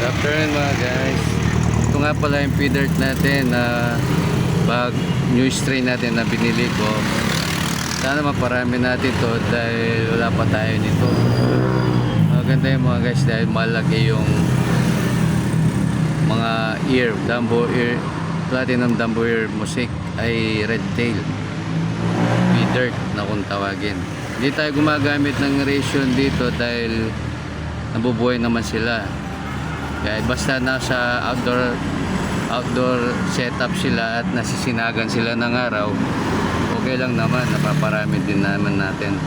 Afternoon mga guys. Ito nga pala yung feeder natin na new strain natin na binili ko. Sana maparami natin to dahil wala pa tayo nito. Maganda yung mga guys dahil malaki yung mga Dumbo ear, Platinum Dumbo ear mosaic ay red tail feeder na kung tawagin. Hindi tayo gumagamit ng ration dito dahil nabubuhay naman sila. Kaya basta nasa outdoor setup sila at nasisinagan sila ng araw, okay lang naman, napaparami din naman natin.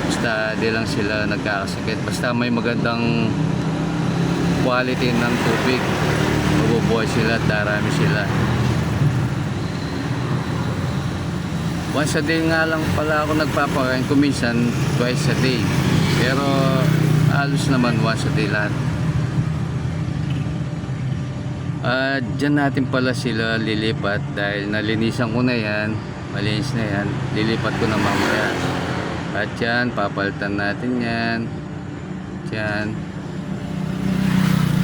Basta di lang sila nagkakasakit, basta may magandang quality ng tubig, mabubuhay sila at darami sila. Once a day nga lang pala ako nagpapakain, kuminsan twice a day, pero halos naman once a day lahat. Dyan natin pala sila lilipat dahil nalinisan ko na yan, malinis na yan, lilipat ko na mamaya. At yan, papalitan natin yan. Yan.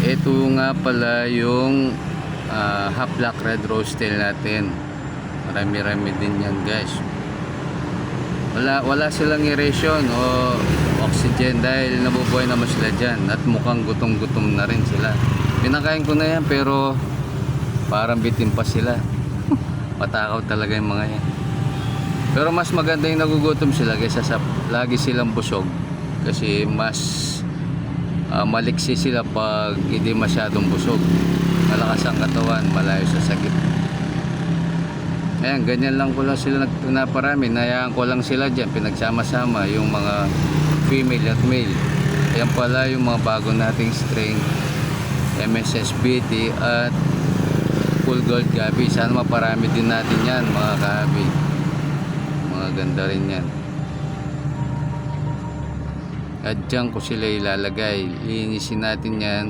Ito nga pala yung half black red rose tail natin. Marami-rami din yan guys. Wala silang aeration o oxygen dahil nabubuhay naman sila dyan at mukhang gutom-gutom na rin sila. Pinakain ko na yan pero parang bitin pa sila. Patakaw talaga yung mga yan. Pero mas maganda yung nagugutom sila kaysa sa lagi silang busog. Kasi mas maliksi sila pag hindi masyadong busog. Malakas ang katawan, malayo sa sakit. Ayan, ganyan lang ko lang sila naparami. Nayaan ko lang sila dyan, pinagsama-sama yung mga female at male. Ayan pala yung mga bago nating strain, MSSBT at Full Gold Gabi. Sana maparami din natin yan mga kahabi. Mga ganda rin yan. At dyan ko sila ilalagay. Linisin natin yan.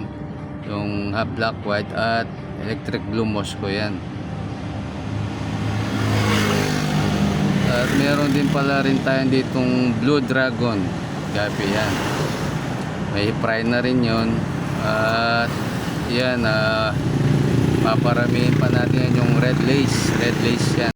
Yung half black white at electric blue moss ko yan. At meron din pala rin tayo ditong Blue Dragon Gabi yan. May fry na rin yun. At yan, paparamihin pa natin yan yung red lace yan.